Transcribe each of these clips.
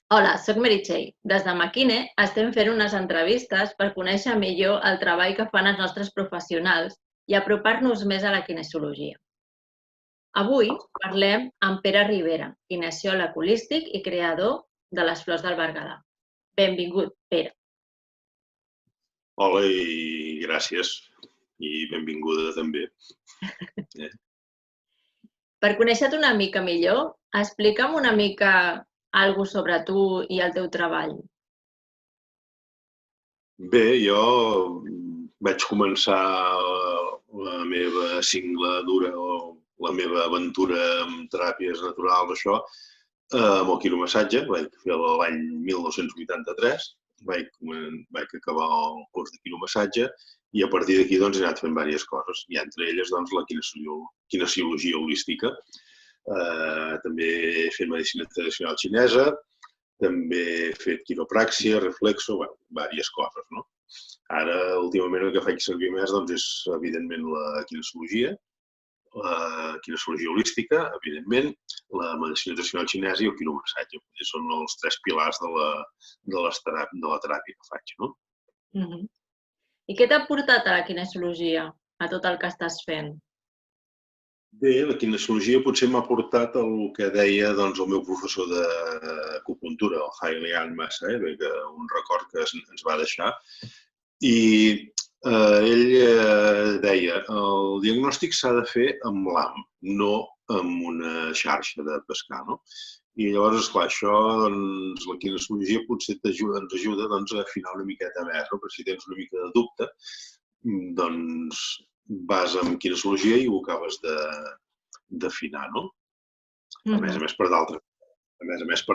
Hola, soc Meritxell. Des de Makine estem fent unes entrevistes per conèixer millor el treball que fan els nostres professionals i apropar-nos més a la kinesiologia. Avui parlem amb Pere Ribera, kinesiòleg holístic i creador de les Flors del Berguedà. Benvingut, Pere. Hola i gràcies. I benvinguda també. Per conèixer-te una mica millor, explica'm una mica alguna sobre tu i el teu treball. Bé, jo vaig començar la meva singladura o la meva aventura amb teràpies naturals, això, amb el quiromassatge. Vaig fer l'any 1983, vaig acabar el curs de quiromassatge i a partir d'aquí he anat fent diverses coses, i entre elles la kinesiologia holística. També he fet medicina tradicional xinesa, també he fet quiropràxia, reflexo, diverses coses, no? Ara, últimament, el que faig servir més és, evidentment, la kinesiologia holística, evidentment, la medicina tradicional xinesa i el quiromassatge. Són els tres pilars de la teràpia que faig, no? I què t'ha portat a la kinesiologia, a tot el que estàs fent? Bé, la kinesiologia potser m'ha portat el que deia el meu professor d'acupuntura, el Haile Massa, un record que ens va deixar. I ell deia, el diagnòstic s'ha de fer amb l'ham, no amb una xarxa de pescar, no? I llavors, esclar, això, la kinesiologia potser ens ajuda a afinar una miqueta més, no? Però si tens una mica de dubte, doncs vas amb kinesiologia i ho acabes d'afinar, no? A més a més per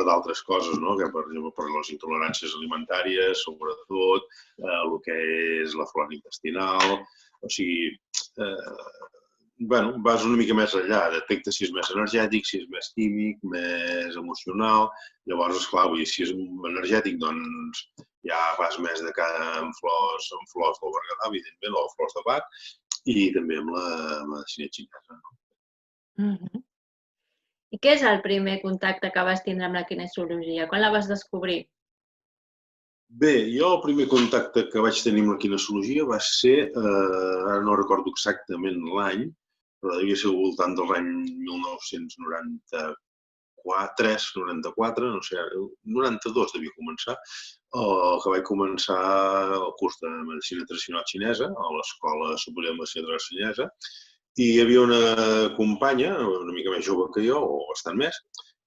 d'altres coses, no? Per exemple, per les intoleràncies alimentàries, sobretot, el que és la flora intestinal, o sigui, vas una mica més enllà, detecta si és més energètic, si és més químic, més emocional. Llavors, esclar, si és energètic, doncs ja vas més de cara amb flors del Berguedà, evidentment, o flors de Bach, i també amb la medicina xinesa. I què és el primer contacte que vas tindre amb la kinesiologia? Quan la vas descobrir? Bé, jo el primer contacte que vaig tenir amb la kinesiologia va ser, ara no recordo exactament l'any, però devia ser al voltant de l'any 1993-94, no sé, 92 devia començar, que vaig començar el curs de medicina tradicional xinesa a l'Escola Superior de Medicina Tradicional xinesa, i hi havia una companya, una mica més jove que jo, o bastant més,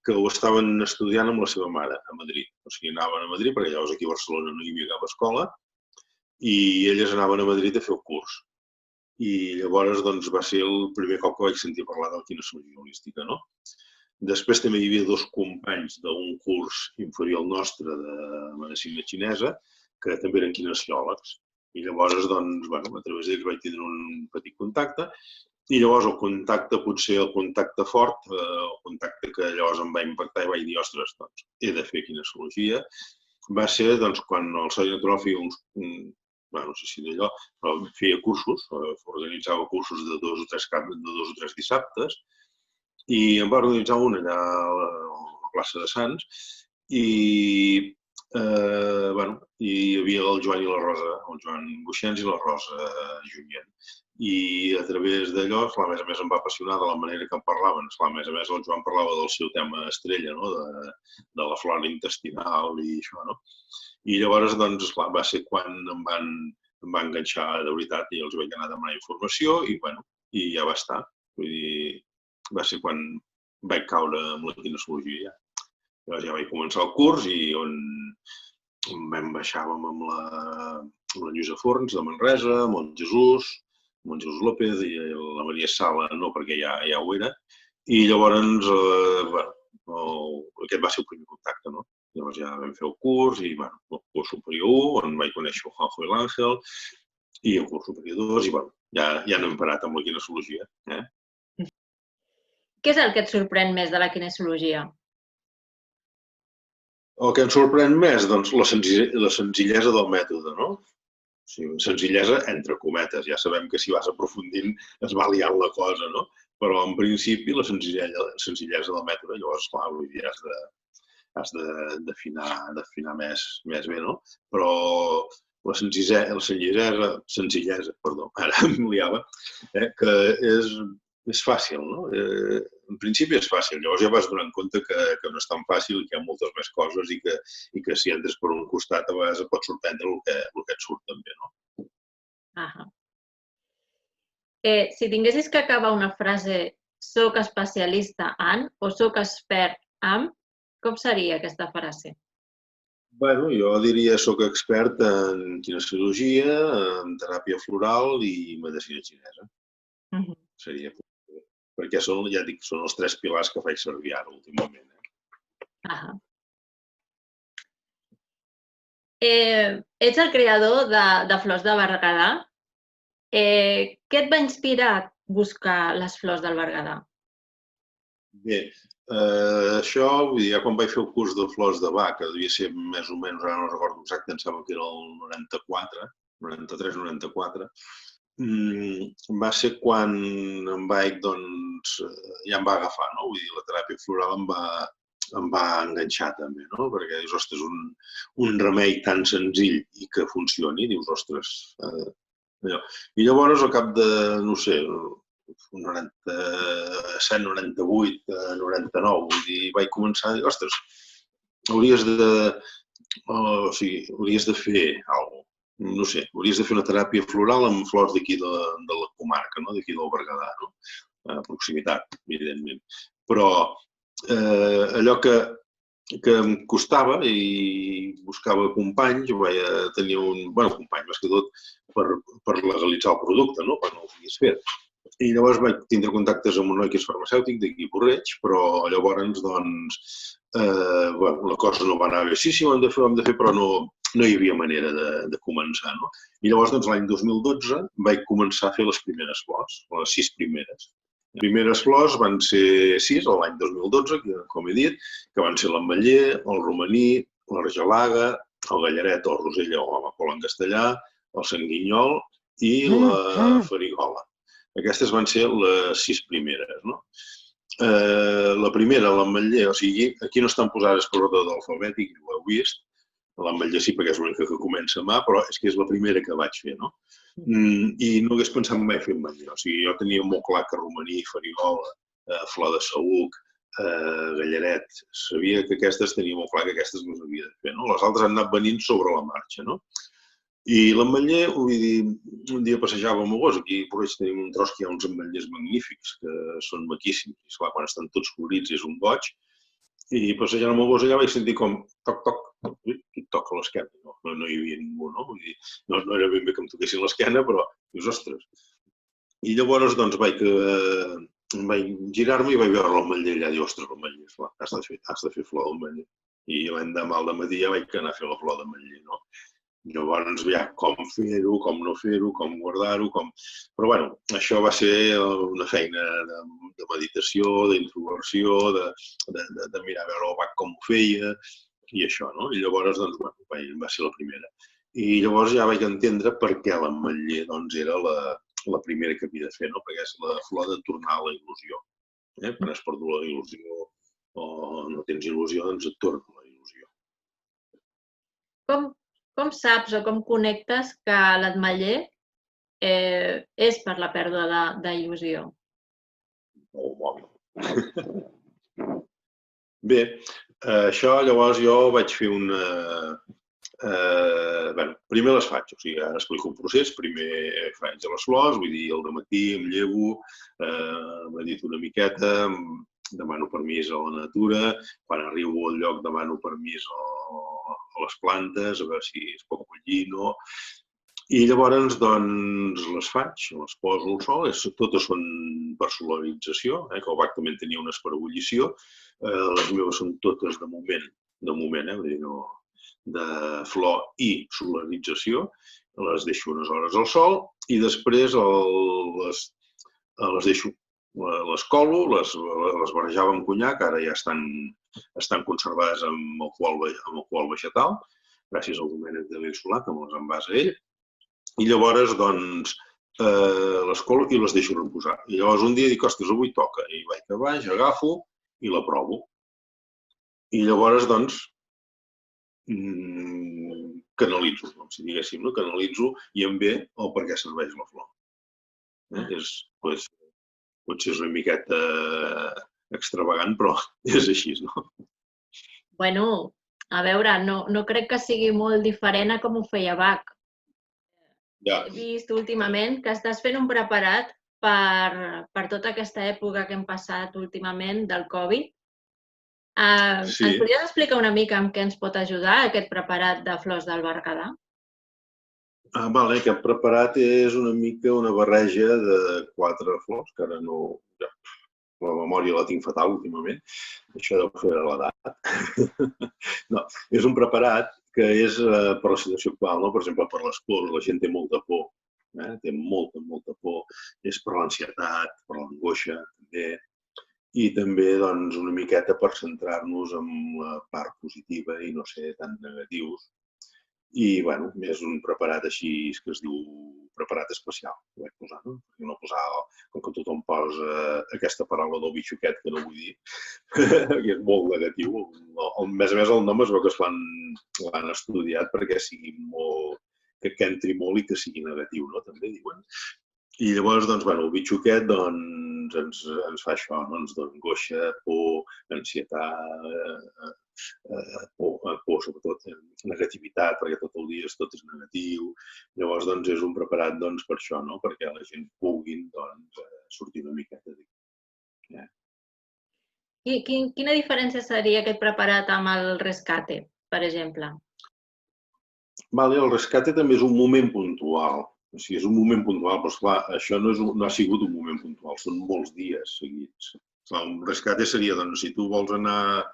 que ho estaven estudiant amb la seva mare a Madrid. O sigui, anaven a Madrid, perquè llavors aquí a Barcelona no hi havia cap escola, i elles anaven a Madrid a fer el curs. I llavors va ser el primer cop que vaig sentir parlar de la kinesiologia holística, no? Després també hi havia dos companys d'un curs inferior al nostre de medicina xinesa, que també eren kinesiòlegs. I llavors, a través d'ells vaig tindre un petit contacte. I llavors el contacte, potser el contacte fort, el contacte que llavors em va impactar i vaig dir, ostres, he de fer kinesiologia, va ser quan el Sodi Natural feia no sé si d'allò, però feia cursos, organitzava cursos de 2 o 3 dissabtes, i em va organitzar un allà a la plaça de Sants, i hi havia el Joan i la Rosa, el Joan Buixens i la Rosa Junyent. I a través d'allò, a més a més em va apassionar de la manera que em parlaven. A més a més, el Joan parlava del seu tema estrella, de la flora intestinal i això, no? I llavors, va ser quan em va enganxar de veritat i els vaig anar a demanar informació i ja va estar. Vull dir, va ser quan vaig caure amb la kinesiologia. Llavors ja vaig començar el curs i on baixàvem amb la Lluïsa Forns de Manresa, amb el Jesús López i la Maria Sala, no, perquè ja ho era. I llavors, aquest va ser el primer contacte, no? Llavors ja vam fer el curs i el curs superior 1, on vaig conèixer el Juanjo i l'Àngel, i el curs superior 2, i ja no hem parat amb la kinesiologia. Què és el que et sorprèn més de la kinesiologia? El que em sorprèn més, la senzillesa del mètode, no? O sigui, senzillesa entre cometes. Ja sabem que si vas aprofundint es va liant la cosa, no? Però en principi la senzillesa del mètode, llavors, clar, has d'afinar més bé, no? Però la senzillesa, perdó, ara em liava, que és fàcil, no? En principi és fàcil, llavors ja vas donant compte que no és tan fàcil, que hi ha moltes més coses i que si entres per un costat a vegades et pot sorprendre el que et surt també, no? Si tinguessis que acabar una frase soc especialista en o soc expert en, com seria aquesta frase? Bueno, jo diria soc expert en kinesiologia, en teràpia floral i medicina xinesa. Seria, perquè ja dic, són els 3 pilars que faig servir ara últimament. Ets el creador de Flors de Berguedà. Què et va inspirar a buscar les flors del Berguedà? Bé, això, vull dir, ja quan vaig fer el curs de flors de Bach, que devia ser més o menys, ara no recordo exacte, em sembla que era el 94, 93-94, va ser quan em vaig, doncs, ja em va agafar, no? Vull dir, la teràpia floral em va enganxar també, no? Perquè dius, ostres, un remei tan senzill i que funcioni, dius, ostres, i llavors, al cap de, no sé, 97, 98, 99, vull dir, vaig començar a dir, ostres, hauries de fer alguna cosa. No sé, hauries de fer una teràpia floral amb flors d'aquí de la comarca, d'aquí del Berguedà, a proximitat, evidentment. Però allò que em costava i buscava companys, vaig tenir company, més que tot, per legalitzar el producte, quan no ho havies fet. I llavors vaig tindre contactes amb un noi que és farmacèutic d'aquí a Porreig, però llavors, doncs, la cosa no va anar bé. Sí, ho hem de fer, però no hi havia manera de començar, no? I llavors, doncs, l'any 2012 vaig començar a fer les primeres flors, les 6 primeres. Les primeres flors van ser 6, l'any 2012, com he dit, que van ser l'ametller, el romaní, l'argelaga, el gallaret o el rosella o amapola en castellà, el sanguinyol i la farigola. Aquestes van ser les 6 primeres, no? La primera, l'ametller, o sigui, aquí no estan posades per ordre alfabètic, ho heu vist. L'ametller sí, perquè és l'única que comença mà, però és que és la primera que vaig fer, no? I no hagués pensat mai fer ametller. O sigui, jo tenia molt clar que romaní, farigola, flor de saüc, gallaret, sabia que aquestes, tenia molt clar que aquestes les havia de fer, no? Les altres han anat venint sobre la marxa, no? I l'ametller, vull dir, un dia passejava amb el gos, aquí a Porreig tenim un tros que hi ha uns ametllers magnífics, que són maquíssims, i esclar, quan estan tots florits és un goig, i passejant amb el gos allà vaig sentir com toc, toc, qui et toca l'esquena? No hi havia ningú, no? Vull dir, no era ben bé que em toquessin l'esquena, però dius, ostres. I llavors, doncs, vaig girar-me i vaig veure l'ametller allà, i dius, ostres, l'ametller, esclar, has de fer flor d'ametller. I l'endemà al dematí ja vaig anar a fer la flor d'ametller, no? Llavors, ja, com fer-ho, com no fer-ho, com guardar-ho, Però, bueno, això va ser una feina de meditació, d'introversió, de mirar a veure el Bach com ho feia, i això, no? I llavors, doncs, bueno, va ser la primera. I llavors ja vaig entendre per què l'ametller, doncs, era la primera que havia de fer, no? Perquè és la flor de tornar a la il·lusió. Quan has perdut la il·lusió o no tens il·lusió, doncs et torna la il·lusió. Com saps o com connectes que l'ametller és per la pèrdua d'il·lusió? Molt mòbil. Bé, això llavors jo vaig fer primer les faig, o sigui, ara explico el procés. Primer faig les flors, vull dir, al dematí em llevo, medito una miqueta, demano permís a la natura, quan arribo al lloc demano permís a les plantes, a veure si es pot collir o no. I llavors, doncs, les faig, les poso al sol, totes són per solarització, que el Bach també tenia unes per ebullició. Les meves són totes de moment, vull dir, no, de flor i solarització. Les deixo unes hores al sol i després les deixo. Les colo, les barrejava amb conyac, ara ja estan conservades amb alcohol vegetal, gràcies al Domènec de Bellsolà, que me'ls envasa ell. I llavors, doncs, les colo i les deixo reposar. I llavors un dia dic, ostres, avui toca. I vaig a baix, agafo i la provo. I llavors, doncs, canalitzo, com si diguéssim, no? Canalitzo i em ve el per què serveix la flor. Potser és una miqueta extravagant, però és així, no? Bueno, a veure, no crec que sigui molt diferent a com ho feia Bach. Ja. He vist últimament que estàs fent un preparat per tota aquesta època que hem passat últimament del Covid. Sí. Ens podries explicar una mica en què ens pot ajudar aquest preparat de flors del Berguedà? Vale, aquest preparat és una mica una barreja de 4 flors, que ara no... Ja, la memòria la tinc fatal últimament, això deu fer l'edat. No, és un preparat que és per la situació actual, no? Per exemple, per les pors, la gent té molta por, té molta por, és per l'ansietat, per l'angoixa, també, i també doncs, una miqueta per centrar-nos en la part positiva i no ser tan negatius. I, bueno, és un preparat així que es diu preparat especial, ho vaig posar, no? No posar, com que tothom posa aquesta paraula del bitxoquet, que no vull dir, que és molt negatiu. A més, el nom es veu que l'han estudiat perquè sigui molt, que entri molt i que sigui negatiu, no? També diuen. I llavors, doncs, bueno, el bitxoquet doncs, ens fa això, no? Ens dona angoixa, por, ansietat, por, sobretot negativitat, perquè tot el dia tot és negatiu. Llavors, doncs, és un preparat doncs, per això, no? Perquè la gent pugui doncs, sortir una miqueta d'aquí. Quina diferència seria aquest preparat amb el rescate, per exemple? Vale, el rescate també és un moment puntual. O sigui, és un moment puntual, però esclar, això no ha sigut un moment puntual, són molts dies seguits. El rescate seria, doncs, si tu vols anar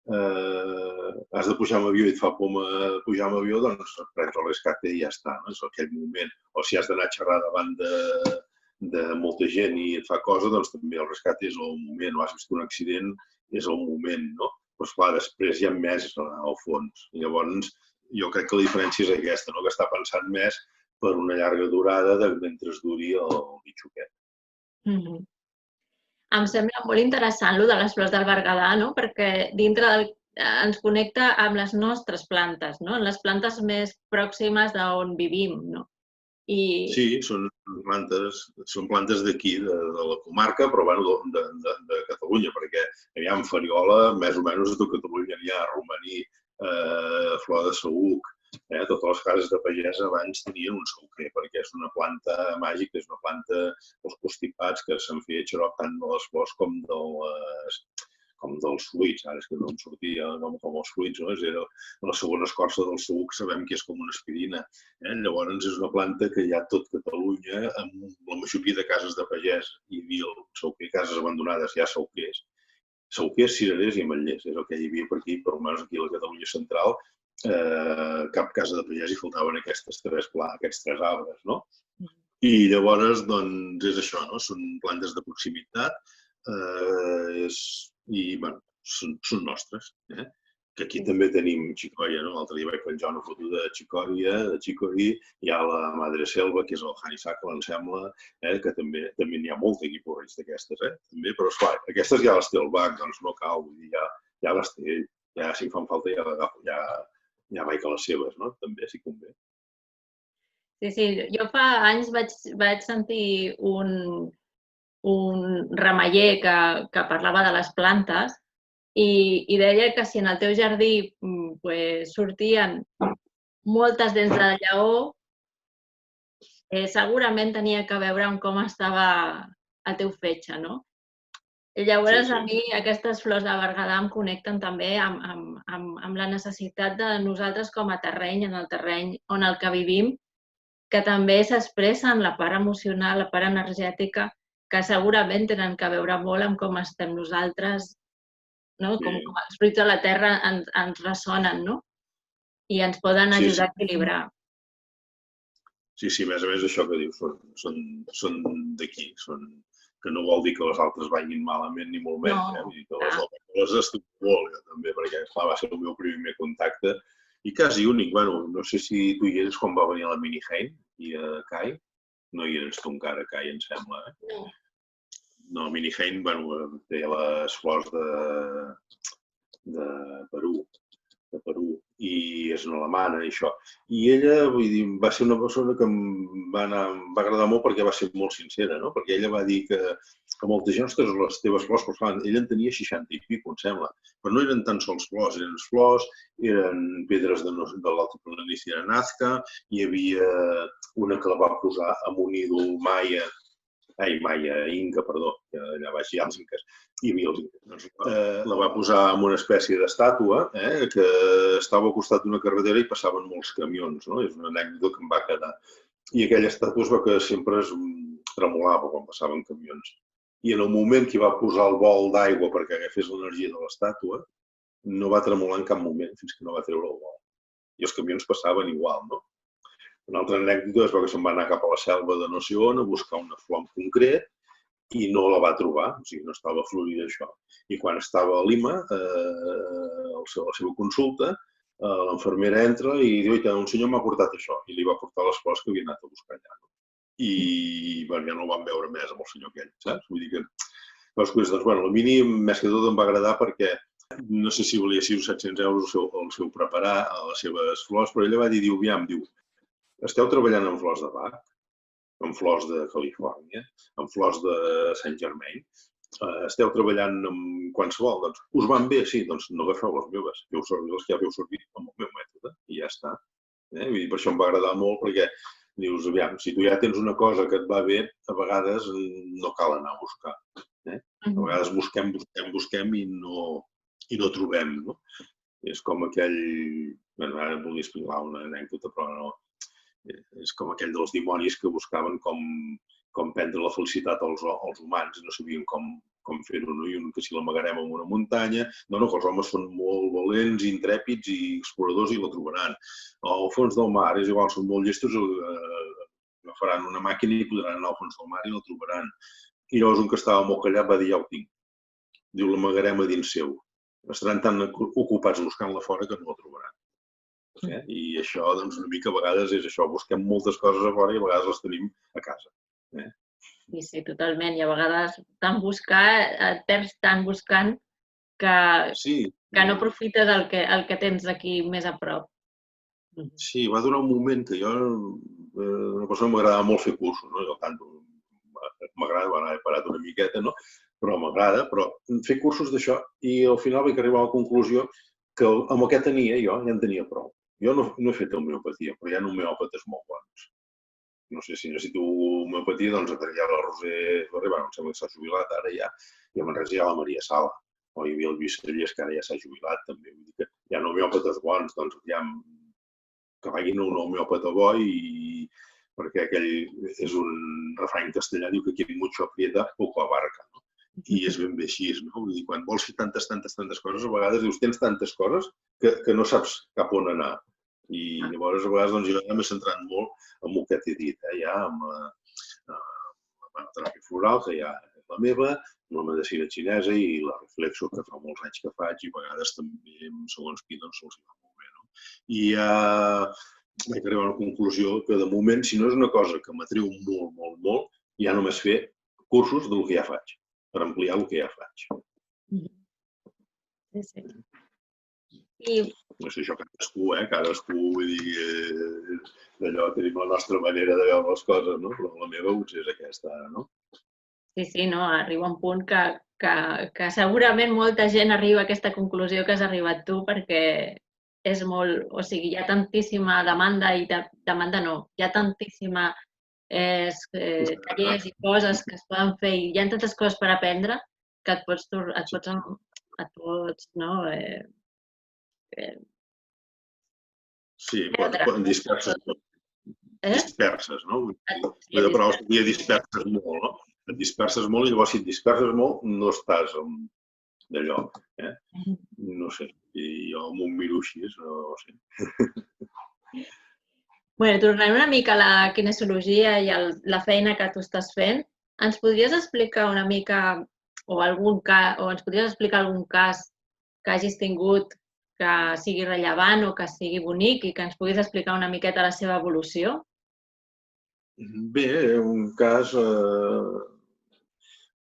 has de pujar amb avió i et fa por pujar amb avió, doncs prens el rescate i ja està, no? És aquell moment. O si has d'anar a xerrar davant de molta gent i et fa cosa, doncs també el rescate és el moment, o has vist un accident, és el moment, no? Però esclar, després hi ha més al fons. I llavors jo crec que la diferència és aquesta, no? Que està pensant més per una llarga durada mentre es duri el bitxoquet. Em sembla molt interessant el de les flors del Berguedà, no? Perquè ens connecta amb les nostres plantes, no? Les plantes més pròximes d'on vivim, no? Sí, són plantes d'aquí, de la comarca, però bueno, de Catalunya, perquè aviam, Fariola, més o menys, de Catalunya n'hi ha, romaní, flor de saüc, totes les cases de pagès abans tenien un saüquer, perquè és una planta màgica, és una planta dels constipats que se'n feia xarop tant de les flors com dels fruits. Ara és que no em sortia com els fruits, no? Era la segona escorça del suc, sabem que és com una aspirina. Llavors és una planta que hi ha tot Catalunya, amb la majoria de cases de pagès hi havia el saüquer, cases abandonades, hi ha saüquers. Saüquers, cirerers i ametllers, és el que hi havia per aquí, per almenys aquí a la Catalunya central, cap casa de pagès hi faltaven aquests tres arbres, no? I llavors, doncs, és això, no? Són plantes de proximitat i, bueno, són nostres, que aquí també tenim xicòria, no? L'altre dia vaig penjar una foto de xicòria, de xicorí, hi ha la madre selva, que és el honeysuckle, em sembla, que també n'hi ha molta aquí porreig d'aquestes, també, però esclar, aquestes ja les té el Bach, doncs no cal, vull dir, ja les té ell, ja si em fan falta ja l'agafo, ja vaig a les seves, no? També, si convé. Sí, jo fa anys vaig sentir un ramaller que parlava de les plantes i deia que si en el teu jardí sortien moltes dents de lleó, segurament tenia que veure amb com estava el teu fetge, no? I llavors a mi aquestes flors de Berguedà em connecten també amb la necessitat de nosaltres com a terreny, en el terreny on el que vivim, que també s'expressa en la part emocional, la part energètica, que segurament tenen que veure molt amb com estem nosaltres, no? Com els fruits de la terra ens ressonen, no? I ens poden ajudar a equilibrar. Sí, a més això que dius, són d'aquí, que no vol dir que les altres vagin malament ni molt menys, vull dir que les estic molt, també, perquè clar, va ser el meu primer contacte i quasi únic, bueno, no sé si tu hi eres quan va venir la Mini Hein i a CAI, no hi eres tu encara a CAI, em sembla, No, Mini Hein, bueno, té les flors de Perú, i és una alemana i això. I ella, vull dir, va ser una persona que em va agradar molt perquè va ser molt sincera, no? Perquè ella va dir que molta gent, ostres, les teves flors, però clar, ella en tenia 60 i pico, em sembla. Però no eren tan sols flors, eren pedres de l'alta planícia de Nazca, hi havia una que la va posar amb un ídol Inca, perdó, que allà baix hi ha els inques, hi havia els inques. Doncs, la va posar en una espècie d'estàtua que estava al costat d'una carretera i passaven molts camions, no? És una anècdota que em va quedar. I aquella estàtua es va que sempre es tremolava quan passaven camions. I en el moment que va posar el bol d'aigua perquè agafés l'energia de l'estàtua, no va tremolar en cap moment fins que no va treure el bol. I els camions passaven igual, no? Una altra anècdota és que se'n va anar cap a la selva de no sé on a buscar una flor en concret i no la va trobar, o sigui, no estava florida això. I quan estava a Lima, a la seva consulta, l'enfermera entra i diu que un senyor m'ha portat això, i li va portar les flors que havia anat a buscar allà. I ja no el van veure més amb el senyor aquell, saps? Vull dir que, doncs, al mínim, més que tot em va agradar perquè no sé si valia 600 o 700 € el seu preparar a les seves flors, però ella va dir, esteu treballant amb flors de Bach, amb flors de Califòrnia, amb flors de Saint Germain, esteu treballant amb qualsevol, doncs us van bé? Sí, doncs no agafeu les meves, feu servir les que ja feu servir amb el meu mètode i ja està. Vull dir, per això em va agradar molt perquè dius, si tu ja tens una cosa que et va bé, a vegades no cal anar a buscar. A vegades busquem i no trobem, no? És com aquell, ara volia explicar una anècdota, però no, és com aquell dels dimonis que buscaven com prendre la felicitat als humans i no sabien com fer-ho, no? I que si l'amagarem en una muntanya, que els homes són molt valents, intrèpids i exploradors i la trobaran. Al fons del mar, és igual, són molt llestos, agafaran una màquina i podran anar al fons del mar i la trobaran. I llavors un que estava molt callat va dir, ja ho tinc. Diu, l'amagarem a dins seu. Estaran tan ocupats buscant-la fora que no la trobaran. I això, doncs, una mica a vegades és això, busquem moltes coses a fora i a vegades les tenim a casa. Sí, totalment. I a vegades tant buscar, et perds tant buscant que no aprofites el que tens aquí més a prop. Sí, va durar un moment que jo, una persona m'agradava molt fer cursos, no? Jo tant, m'agrada, he parat una miqueta, no? Però m'agrada, però fer cursos d'això i al final vaig arribar a la conclusió que amb el que tenia jo ja en tenia prou. Jo no he fet homeopatia, però hi ha homeòpates molt bons. No sé si necessito homeopatia, doncs a Tallà la Roser Ferrer, em sembla que s'ha jubilat ara ja, i a Manresa hi ha la Maria Sala, o hi havia el Lluís Cellers, que ara ja s'ha jubilat també. Vull dir que hi ha homeòpates bons, doncs que vagin a un homeòpata bo perquè aquell és un refrany castellà, diu que qui mucho aprieta, poco abarca, no? I és ben bé així, no? Vull dir, quan vols fer tantes coses, a vegades dius, tens tantes coses que no saps cap on anar. I llavors, a vegades, jo m'he centrat molt en el que t'he dit, ja amb la teràpia floral, que ja és la meva, amb la medicina xinesa i la reflexo, que fa molts anys que faig, i a vegades també, segons qui, doncs se'ls va molt bé, no? I vaig arribar a una conclusió que, de moment, si no és una cosa que m'atreu molt, molt, molt, ja només fer cursos del que ja faig, per ampliar el que ja faig. Sí. No sé, això cadascú, vull dir, d'allò tenim la nostra manera de veure les coses, no? Però la meva potser és aquesta, no? Sí, no, arriba un punt que segurament molta gent arriba a aquesta conclusió que has arribat tu perquè és molt, o sigui, hi ha tantíssima demanda i demanda no, hi ha tantíssima tallers i coses que es poden fer i hi ha tantes coses per aprendre que et pots no? Sí, disperses, no? Però ja disperses molt, no? Et disperses molt i llavors si et disperses molt no estàs d'allò, No sé, i jo m'ho miro així, no sé. Tornant una mica a la kinesiologia i la feina que tu estàs fent, ens podries explicar una mica o ens podries explicar algun cas que hagis tingut que sigui rellevant o que sigui bonic i que ens puguis explicar una miqueta la seva evolució? Bé, un cas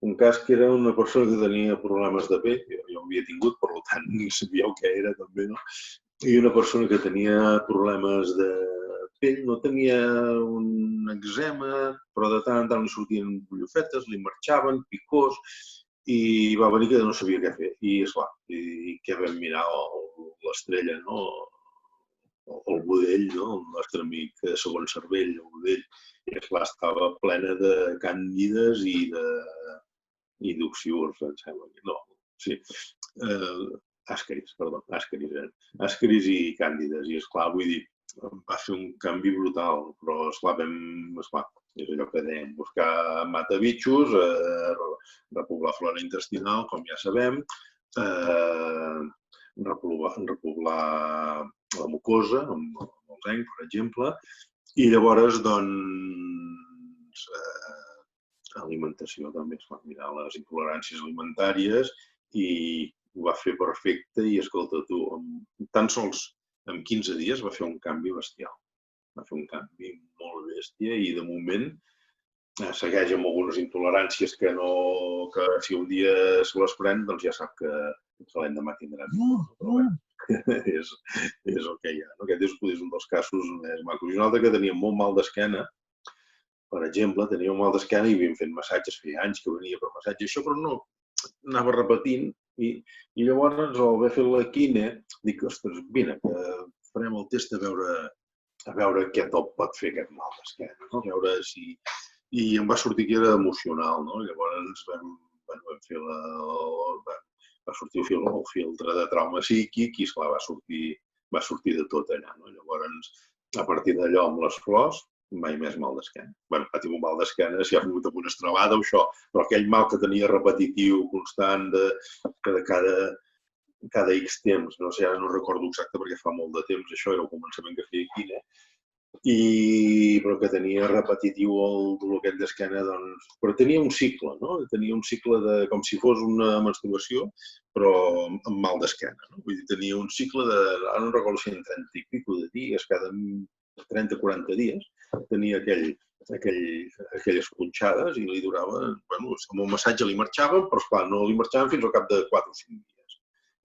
un cas que era una persona que tenia problemes de pell, jo ho havia tingut, per tant, ni sabia el que era també, no? I una persona que tenia problemes de pell, no tenia un eczema, però de tant en tant li sortien bullofetes, li marxaven, picors, i va venir que no sabia què fer. I, esclar, i què vam mirar? L'estrella, no? El budell, no? El nostre amic segon cervell, el budell, i esclar, estava plena de càndides i d'oxiurs, em sembla. No, sí. Àscaris, perdó, àscaris i càndides. I, esclar, vull dir, va fer un canvi brutal, però, esclar, és allò que dèiem, buscar matabitxos, repoblar flora intestinal, com ja sabem, repoblar la mucosa, amb el zinc, per exemple, i llavors, doncs, alimentació també, es van mirar les intoleràncies alimentàries i ho va fer perfecte i, escolta, tu, tan sols en 15 dies va fer un canvi bestial. Va fer un canvi molt bèstia i, de moment, segueix amb algunes intoleràncies que si un dia se les pren, doncs ja sap que l'endemà tindrà. Però bé, és el que hi ha. Aquest és un dels casos més macos. I un altre que tenia molt mal d'esquena, per exemple, tenia un mal d'esquena i havíem fet massatges, feia anys que venia per massatge, això, però no, anava repetint i llavors, al haver fet la quine, dic, ostres, vine, que farem el test a veure què tot pot fer aquest mal d'esquena, no? A veure si... I em va sortir que era emocional, no? Llavors vam fer va sortir el filtre de trauma psíquic i, esclar, va sortir de tot allà, no? Llavors, a partir d'allò, amb les flors, mai més mal d'esquena. Bé, ha tingut mal d'esquena, si ha vingut amb una estrabada o això, però aquell mal que tenia repetitiu, constant, que de cada X temps, no sé, ara no recordo exacte perquè fa molt de temps, això era el començament que feia quine, però que tenia repetitiu el dolor aquest d'esquena, doncs... Però tenia un cicle, no? Tenia un cicle com si fos una menstruació, però amb mal d'esquena, no? Vull dir, tenia un cicle de... Ara no recordo si en 30 i pico de dies, cada 30-40 dies, tenia aquelles punxades i li durava... Bueno, amb el massatge li marxaven, però, esclar, no li marxaven fins al cap de 4 o 5 dies.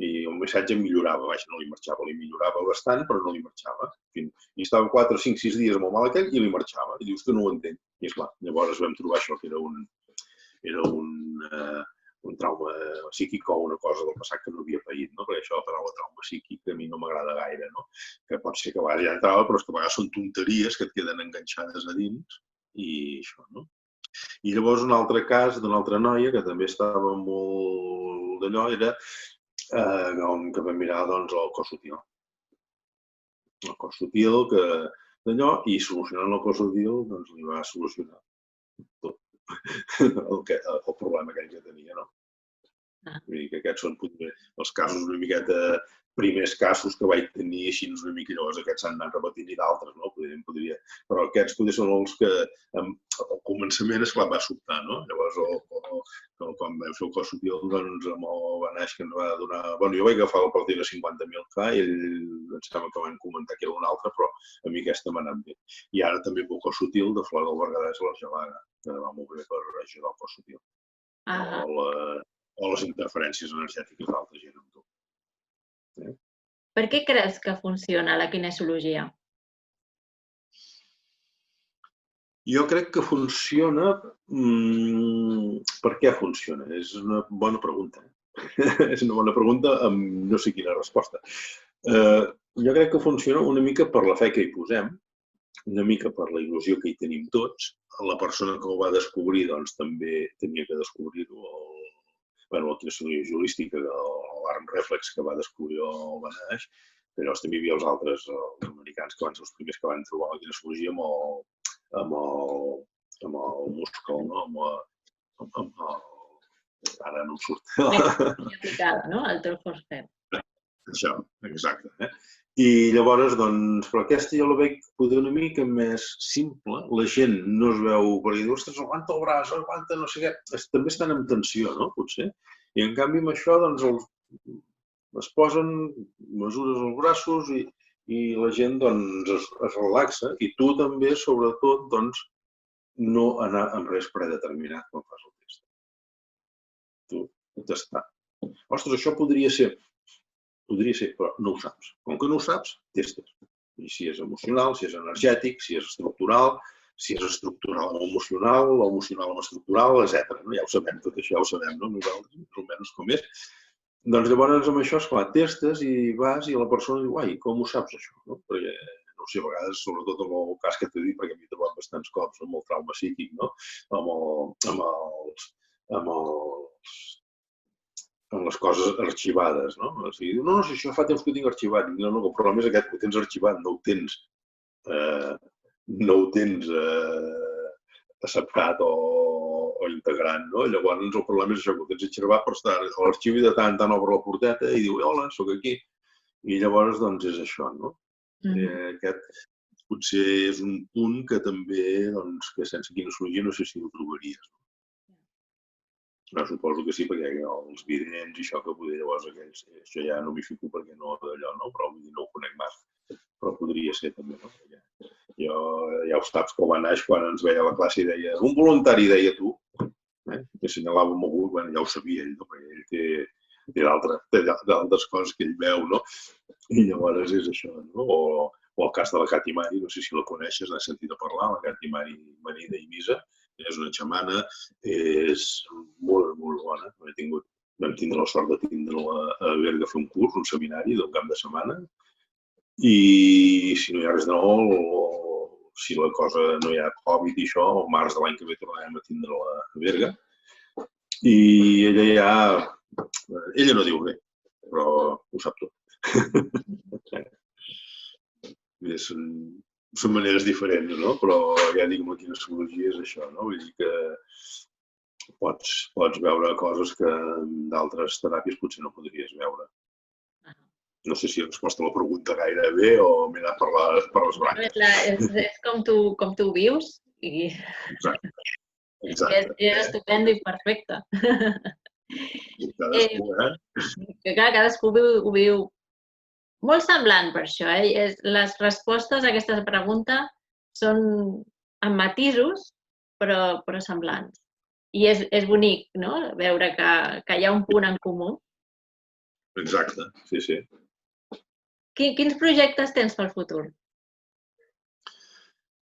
I el massatge millorava, vaja, no li marxava, li millorava bastant, però no li marxava. I estava 4, 5, 6 dies amb el mal aquell i li marxava. I dius que no ho entenc. I, esclar, llavors vam trobar això, que era un trauma psíquic o una cosa del passat que no havia paït, no? Perquè això, la paraula trauma psíquic, a mi no m'agrada gaire, no? Que pot ser que a vegades ja entrava, però és que a vegades són tonteries que et queden enganxades a dins i això, no? I llavors un altre cas d'una altra noia que també estava molt d'allò era que vam mirar, doncs, el cos sutil. El cos sutil, d'allò, i solucionant el cos sutil, doncs, li va solucionar tot el problema aquell que tenia, no? Vull dir que aquests són els casos una miqueta, primers casos que vaig tenir així una mica, llavors aquests s'han anat repetint i d'altres, no? Però aquests potser són els que al començament, esclar, va sobtar, no? Llavors, quan vam fer el cos sutil, doncs, amb el Banaix que ens va donar... Bueno, jo vaig agafar el partit de 50.000 K i ell em sembla que van comentar que era un altre, però a mi aquesta m'ha anat bé. I ara també amb el cos sutil de Flor del Berguedà és l'Argelaga, que va molt bé per ajudar el cos sutil. O les interferències energètiques d'altra gent amb tu. Per què creus que funciona la kinesiologia? Jo crec que funciona... Per què funciona? És una bona pregunta. És una bona pregunta amb no sé quina resposta. Jo crec que funciona una mica per la fe que hi posem, una mica per la il·lusió que hi tenim tots. La persona que ho va descobrir doncs, també tenia que descobrir-ho. La kinesiologia holística, l'Arm Reflex que va descobrir el Banaix, però també hi havia els altres, els americans, que van ser els primers que van trobar la kinesiologia amb el múscul, no? Ara no em surt. Aplicada, no? El Torforcer. Això, exacte. I llavors, doncs, però aquesta jo la veig poder una mica més simple. La gent no es veu, perquè diu, ostres, aguanta el braç, aguanta no sé què. També estan en tensió, no? Potser. I en canvi amb això, doncs, es posen mesures als braços i la gent, doncs, es relaxa. I tu també, sobretot, doncs, no anar amb res predeterminat quan fas el test. Tu testar. Ostres, això podria ser, però no ho saps. Com que no ho saps, testes. I si és emocional, si és energètic, si és estructural amb emocional, o emocional amb estructural, etc. Ja ho sabem, tot això ja ho sabem, no? Nosaltres, més o menys com és. Doncs llavors amb això, esclar, testes i vas i la persona diu, ai, com ho saps això? Perquè, no sé, a vegades, sobretot amb el cas que t'he dit, perquè m'he trobat bastants cops amb el trauma psíquic, no? Amb les coses arxivades, no? O sigui, no, si això fa temps que ho tinc arxivat. No, el problema és aquest, que ho tens arxivat, no ho tens acceptat o integrant, no? Llavors el problema és això, que ho tens arxivat, però està a l'arxiu i de tant en tant obre la porteta i diu, hola, sóc aquí. I llavors, doncs, és això, no? Aquest potser és un punt que també, doncs, que sense kinesiologia no sé si ho trobaries. No, suposo que sí, perquè els vidents i això que poder llavors aquells, això ja no m'hi fico perquè no d'allò, no? Però no ho conec massa. Però podria ser també, no? Jo ja ho saps com va naix quan ens veia a la classe i deia, un voluntari deia tu, que assenyalava amb algú, bueno, ja ho sabia ell, no? Perquè ell té d'altres coses que ell veu, no? I llavors és això, no? O el cas de la Cati Mari, no sé si la coneixes, n'has sentit a parlar, la Cati Mari d'Eivissa, és una xamana, és molt, molt bona. Vam tindre la sort de tindre-la a Berga a fer un curs, un seminari d'un cap de setmana, i si no hi ha res de nou, o si la cosa no hi ha Covid i això, al març de l'any que ve tornarem a tindre-la a Berga. I ella no diu res, però ho sap tot. Són maneres diferents, no? Però ja dic, amb la kinesiologia és això, no? Vull dir que pots veure coses que d'altres teràpies potser no podries veure. No sé si he respost a la pregunta gaire bé o m'he anat per les branques. És com tu ho vius i és estupendo i perfecte. Cadascú ho viu molt semblant per això. Les respostes a aquesta pregunta són amb matisos, però semblants. I és bonic, no?, veure que hi ha un punt en comú. Exacte, sí. Quins projectes tens pel futur?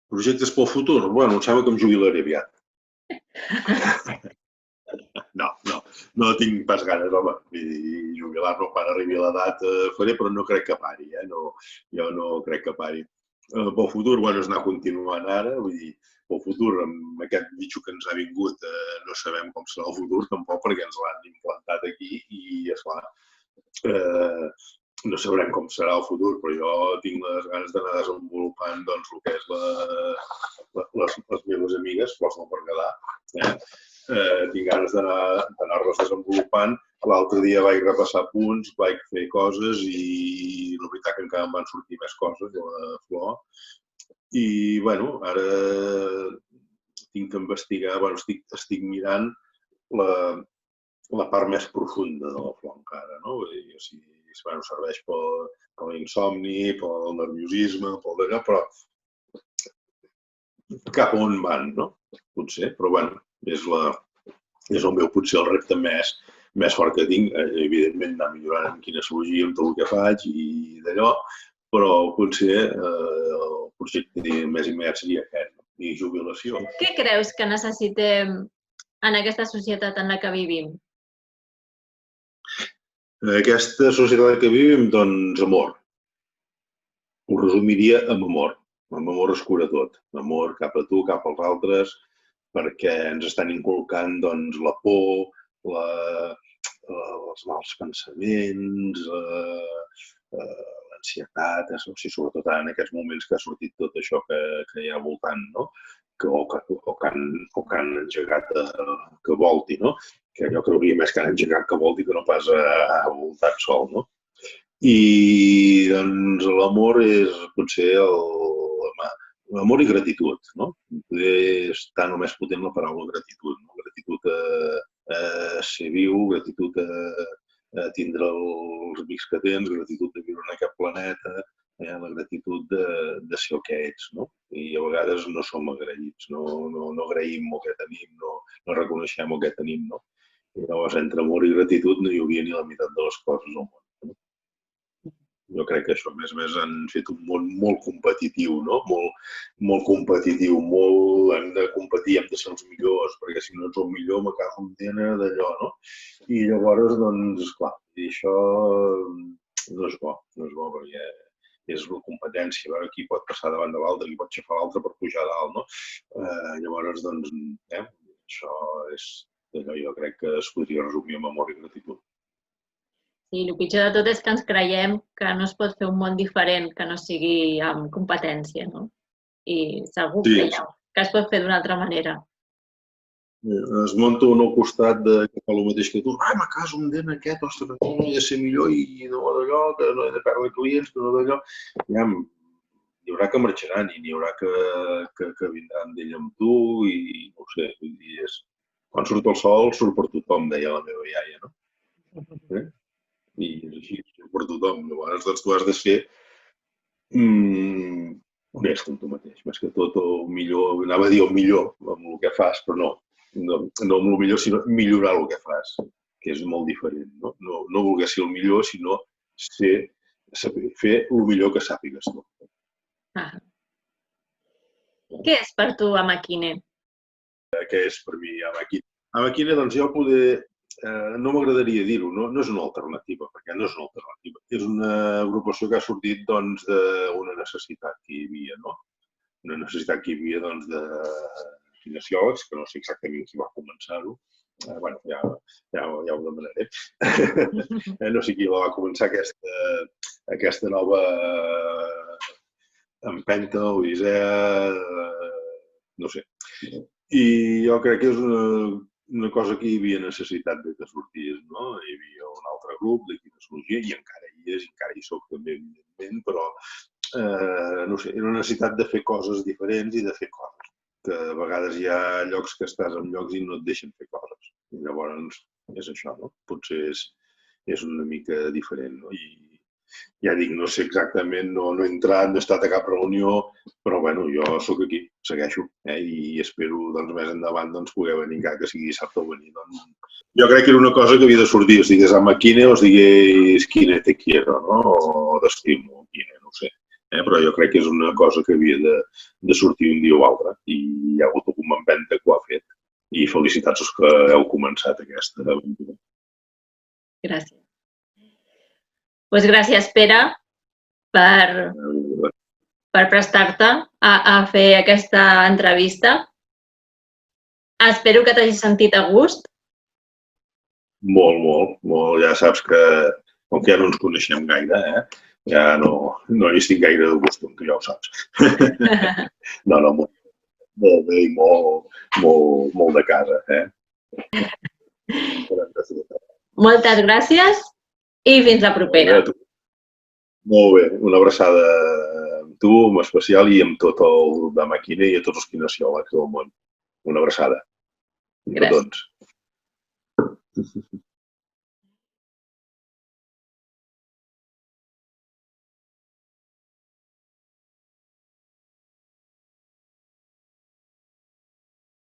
Projectes pel futur? Bueno, em sembla que em jubilaré aviat. No tinc pas ganes, home. Jubilar-me quan arribi a l'edat faré, però no crec que pari, Jo no crec que pari. Pel futur, bueno, és anar continuant ara, vull dir, pel futur, amb aquest bitxo que ens ha vingut, no sabem com serà el futur, tampoc, perquè ens l'han implantat aquí i, esclar, no sabrem com serà el futur, però jo tinc les ganes d'anar desenvolupant doncs, el que és les meves amigues, flors del Berguedà. Tinc ganes d'anar-les desenvolupant. L'altre dia vaig repassar punts, vaig fer coses i la veritat que encara em van sortir més coses de la flor. I, bueno, ara tinc que investigar, estic mirant la part més profunda de la flor encara, no? Vull dir, o sigui, serveix per l'insomni, pel nerviosisme, pel d'allò, però cap a on van, no? Potser, però bueno, és el meu, potser el repte més fort que tinc, evidentment anar millorant en kinesiologia, en tot el que faig i d'allò, però potser el projecte més immediat seria aquest, i jubilació. Què creus que necessitem en aquesta societat en la que vivim? En aquesta societat que vivim, doncs, amor. Ho resumiria amb amor. Amb amor es cura tot. Amor cap a tu, cap als altres, perquè ens estan inculcant doncs, la por, els mals pensaments, l'ansietat, sobretot en aquests moments que ha sortit tot això que hi ha voltant, no? O que han engegat que volti, no? Que jo creuria més que han engegat que volti que no pas ha voltat sol, no? I doncs l'amor és potser l'amor i gratitud, no? Està només potent la paraula gratitud, no? Gratitud a ser viu, gratitud a tindre els amics que tens, gratitud de viure en aquest planeta, la gratitud de ser el que ets, no? I a vegades no som agraïts, no agraïm el que tenim, no reconeixem el que tenim, no? I llavors, entre amor i gratitud no hi hauria ni la meitat de les coses al món. Jo crec que això, a més a més, han fet un món molt competitiu, no? Molt competitiu, hem de competir, hem de ser els millors, perquè si no ets el millor me cago en dena d'allò, no? I llavors, doncs, esclar, i això no és bo, perquè és una competència, a veure qui pot passar davant de l'altre, qui pot xafar l'altre per pujar a dalt, no? Llavors, doncs, això és allò, jo crec que es podria resumir amb amor i gratitud. Sí, el pitjor de tot és que ens creiem que no es pot fer un món diferent que no sigui amb competència, no? I segur que es pot fer d'una altra manera. Es munta un al costat que fa el mateix que tu. Me caso un dent aquest, ostres, no he de ser millor i no d'allò, que no he de perdre clients, que no d'allò. N'hi haurà que marxaran i n'hi haurà que vindran d'ell amb tu i no ho sé, vull dir, quan surt el sol surt per tothom, deia la meva iaia, no? I és així, surt per tothom. Llavors, doncs, tu has de ser honest amb tu mateix, més que tot el millor, anava a dir el millor amb el que fas, però no amb el millor, sinó millorar el que fas, que és molt diferent, no? No voler ser el millor, sinó fer el millor que sàpigues tu. Què és per tu Amakine? Què és per mi Amakine? Amakine, doncs jo no m'agradaria dir-ho, no és una alternativa, perquè no és una alternativa. És una agrupació que ha sortit d'una necessitat que hi havia, no? Una necessitat que hi havia, doncs, de kinesiòlegs, que no sé exactament qui va començar-ho. Bueno, ja ho demanaré. No sé qui la va començar, aquesta nova empenta, odissea, no sé. I jo crec que és una cosa que hi havia necessitat que sortís, no? Hi havia un altre grup de kinesiologia, i encara hi és, encara hi soc també, evidentment, però no sé, era una necessitat de fer coses diferents i de fer coses. Que a vegades hi ha llocs que estàs en llocs i no et deixen fer coses. I llavors és això, no? Potser és una mica diferent, no? I ja dic, no sé exactament, no he entrat, no he estat a cap reunió, però bueno, jo sóc aquí, segueixo, i espero més endavant poder venir encara que sigui dissabte o venir. Jo crec que era una cosa que havia de sortir, es digués Amakine o es digués Kine te quiero, no? O t'estimo, Kine, no ho sé. Però jo crec que és una cosa que havia de sortir un dia o altre i hi ha hagut alguna empenta que ho ha fet. I felicitats als que heu començat aquesta aventura. Gràcies. Doncs gràcies, Pere, per prestar-te a fer aquesta entrevista. Espero que t'hagis sentit a gust. Molt, molt, molt. Ja saps que, com que ja no ens coneixem gaire, ja no hi estic gaire de gust, que ja ho saps. No, molt bé i molt de casa. Moltes gràcies i fins la propera. Molt bé, una abraçada amb tu, en especial, i amb tot el grup d'Amakine i a tots els kinesiòlegs del món. Una abraçada. Gràcies. A tots.